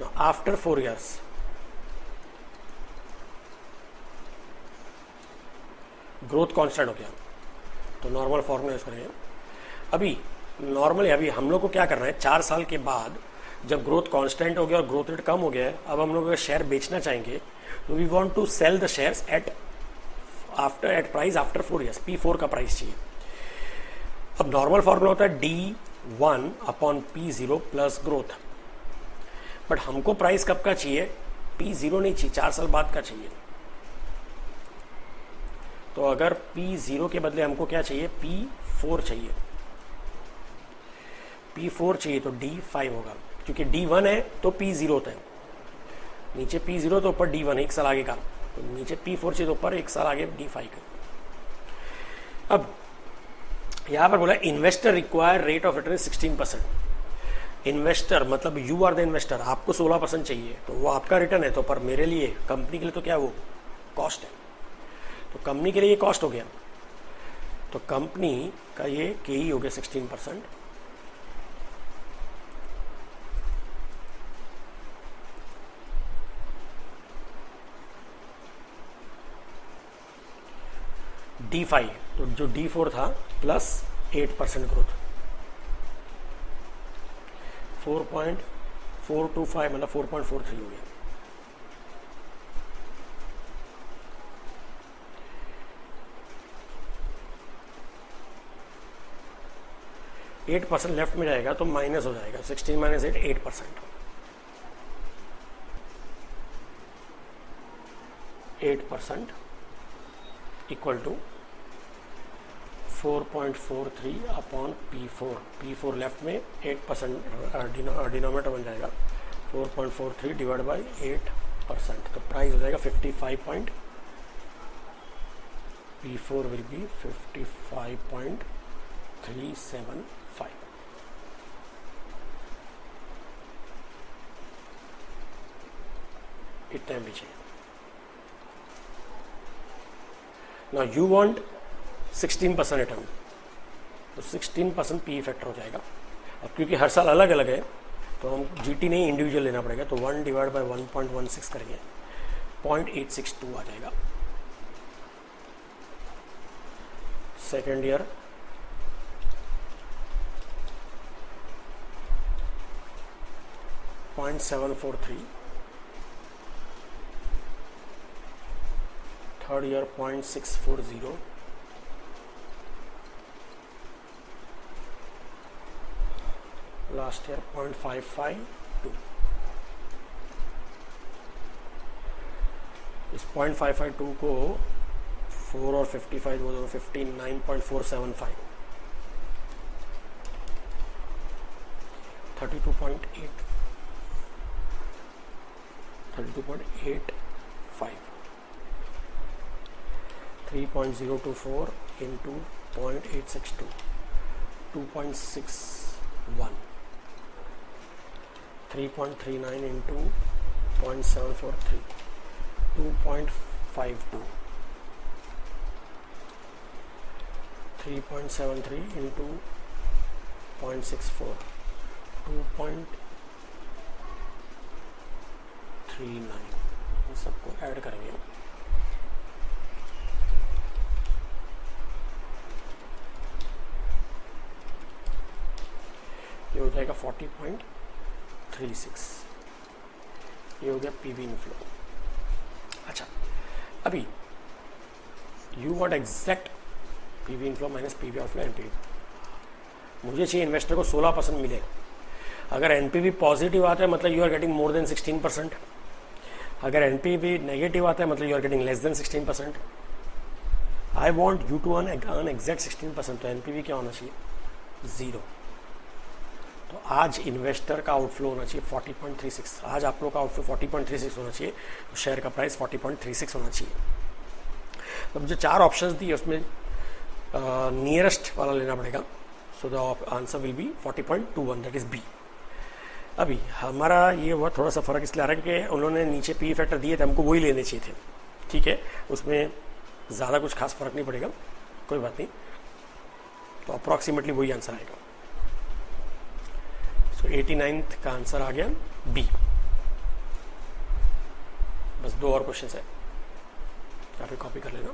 Now after 4 years, growth constant हो गया, तो नॉर्मल फॉर्मूला यूज करेंगे। अभी नॉर्मली अभी हम लोग को क्या करना है, 4 साल के बाद जब ग्रोथ कांस्टेंट हो गया और ग्रोथ रेट कम हो गया है, अब हम लोग शेयर बेचना चाहेंगे, तो we want to sell the shares at price after 4 years, P4 का प्राइस चाहिए। अब नॉर्मल फॉर्मूला होता है D1 upon P0 plus growth, but हमको प्राइस कब का चाहिए, P0 नहीं चाहिए, 4 साल बाद का चाहिए। तो अगर P0 के बदले हमको क्या चाहिए, P4 चाहिए, P4 चाहिए तो D5 होगा, क्योंकि D1 है तो P0 होता है, नीचे P0 तो ऊपर D1 एक साल आगे का, तो नीचे P4 चाहिए तो ऊपर एक साल आगे D5 का। अब यहां पर बोला investor require rate of return 16%। Investor मतलब यू आर द इन्वेस्टर, आपको 16% चाहिए, तो वो आपका रिटर्न है, तो पर मेरे लिए कंपनी के लिए तो क्या वो कॉस्ट है, तो कंपनी के लिए ये कॉस्ट हो गया, तो कंपनी का ये KE हो गया 16%। D5 तो जो D4 था प्लस 8% ग्रोथ, 4.425 मतलब 4.43 हो गया। %8 लेफ्ट में जाएगा तो माइनस हो जाएगा, 16 minus 8 8%, 8% equal to 4.43 upon P4 left में 8% डिनोमिनेटर बन जाएगा, 4.43 डिवाइड बाई 8%, तो प्राइस हो जाएगा 55. P4 will be 55.375. इतना भी चाहिए। Now you want 16% रिटर्न, तो 16% PE फैक्टर हो जाएगा। अब क्योंकि हर साल अलग अलग है तो हम GT नहीं इंडिविजुअल लेना पड़ेगा, तो 1 डिवाइड बाई 1.16 करेंगे, 0.862 आ जाएगा। Second year 0.743, third year 0.640, last year 0.552। इस 0.552 को 4 और 55 वो दोनों 59.475, 32.85, 3.024 into 0.862, 2.61, 3.39 into 0.743, 2.52, 3.73 into 0.64, 2.39, इन सबको ऐड करेंगे, ये हो जाएगा 40.36, ये हो गया PV इनफ्लो। अच्छा, अभी you want exact PV inflow minus PV outflow NPV. मुझे चाहिए इन्वेस्टर को 16% मिले। अगर एनपीवी पॉजिटिव आता है मतलब you are getting more than 16%, अगर एनपीवी नेगेटिव आता है मतलब you are getting less than 16%। I want you to earn exact 16%, तो एनपीवी क्या होना चाहिए? 0। तो आज इन्वेस्टर का आउटफ्लो होना चाहिए 40.36। आज आप लोग का आउटफ्लो 40.36 होना चाहिए, तो शेयर का प्राइस 40.36 होना चाहिए। तो मुझे 4 ऑप्शंस दिए, उसमें नियरेस्ट वाला लेना पड़ेगा। So the answer will be 40.21, that is B. अभी हमारा ये हुआ थोड़ा सा फर्क इसलिए आ रहा है कि उन्होंने नीचे पी फैक्टर दिए थे, हमको वही लेने चाहिए थे, ठीक है, उसमें ज़्यादा कुछ खास फर्क नहीं पड़ेगा, कोई बात नहीं। तो अप्रॉक्सीमेटली वही आंसर आएगा। सो 89th का आंसर आ गया बी। बस 2 और क्वेश्चन है, यहाँ पे कॉपी कर लेना।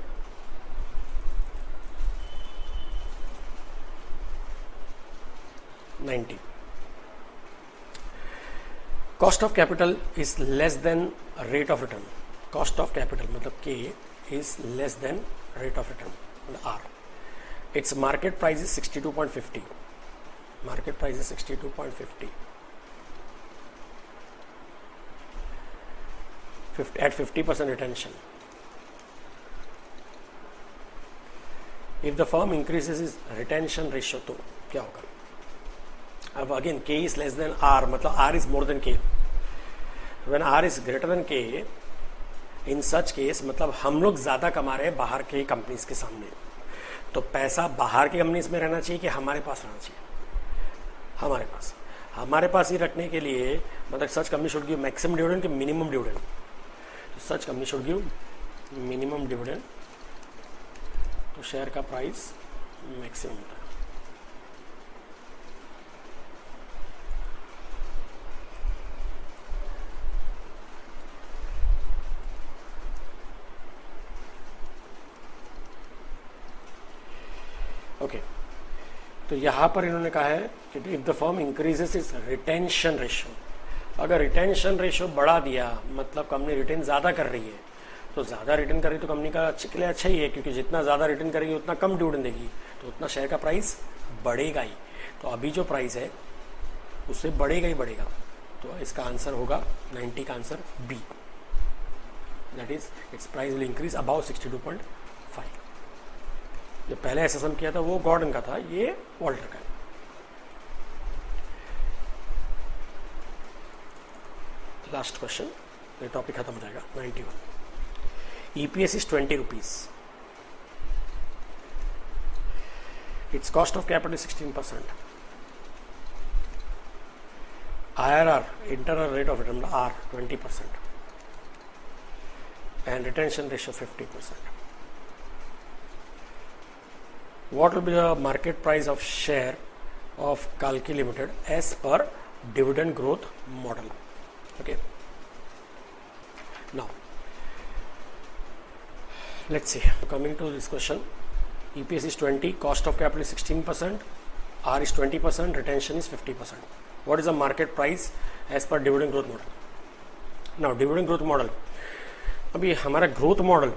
Cost of capital is less than rate of return. Cost of capital मतलब K is less than rate of return मतलब R. It's market price is 62.50। Market price is 62.50 at 50% retention. If the firm increases its retention ratio, तो क्या होगा? अब again K is less than R, मतलब R is more than K. When R is greater than K, in such case मतलब हम लोग ज़्यादा कमा रहे हैं बाहर के कंपनीज के सामने, तो पैसा बाहर की कंपनीज में रहना चाहिए कि हमारे पास रहना चाहिए? हमारे पास ही रखने के लिए मतलब such company should give maximum dividend कि मिनिमम डिविडेंड? तो such company should give minimum dividend, तो शेयर का प्राइस मैक्सिमम होता है। ओके तो यहाँ पर इन्होंने कहा है कि if the firm increases it's retention ratio, अगर रिटेंशन रेशियो बढ़ा दिया मतलब कंपनी रिटेन ज़्यादा कर रही है, तो ज़्यादा रिटर्न कर रही है तो कंपनी का के लिए अच्छा ही है, क्योंकि जितना ज़्यादा रिटर्न करेगी उतना कम डिविडेंड देगी, तो उतना शेयर का प्राइस बढ़ेगा ही। तो अभी जो प्राइस है उससे बढ़ेगा ही बढ़ेगा, तो इसका आंसर होगा 90 का answer B, that is its price will increase about 62.5। जो पहले एसएसएम किया था वो गॉर्डन का था, ये वॉल्टर का है। लास्ट क्वेश्चन, ये टॉपिक खत्म हो जाएगा। 91 EPS is 20 rupees, it's cost of capital 16%, IRR internal rate of return R 20% and retention ratio 50%. What will be the market price of share of Kalki Limited as per dividend growth model? Okay. Now, let's see. Coming to this question, EPS is 20, cost of capital is 16%, R is 20%, retention is 50%. What is the market price as per dividend growth model? Now, dividend growth model. अभी हमारा growth model,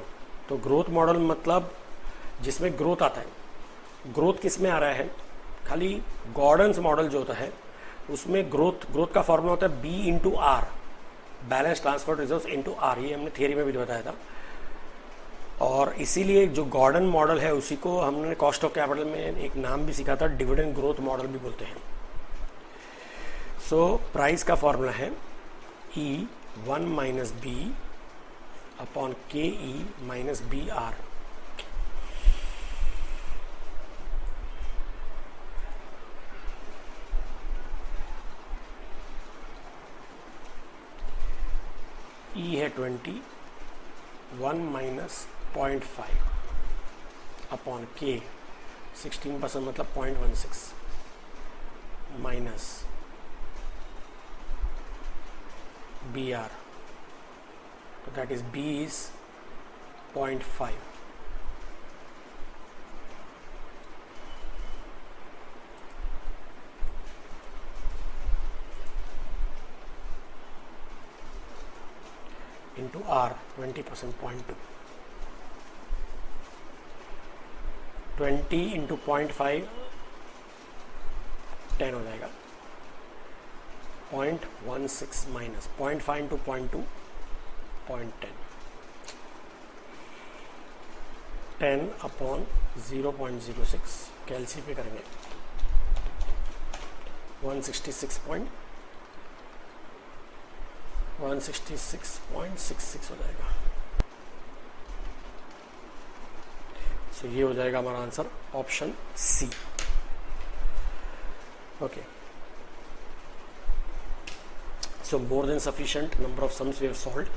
तो growth model मतलब जिसमें growth आता है, growth किस में आ रहा है? खाली गॉर्डन्स मॉडल जो होता है उसमें ग्रोथ का फॉर्मूला होता है B into R, balance transfer reserve into R, ये हमने थियरी में भी बताया था। और इसीलिए जो गॉर्डन मॉडल है उसी को हमने कॉस्ट ऑफ कैपिटल में एक नाम भी सीखा था, डिविडेंड ग्रोथ मॉडल भी बोलते हैं। सो प्राइस का फॉर्मूला है E1 minus B upon KE minus BR। E है 20, 1 माइनस 0.5 अपॉन K 16% मतलब 0.16 माइनस BR, तो that is B is 0.5। into R 20% 0.2। 20 into 0.5 10 हो जाएगा, 0.16 माइनस 0.5 इंटू 0.2 0.10, 10 अपॉन 0.06 कैलसी पे करेंगे 166.66 हो जाएगा। सो ये हो जाएगा हमारा answer option C. Okay, so more than sufficient number of sums we have solved.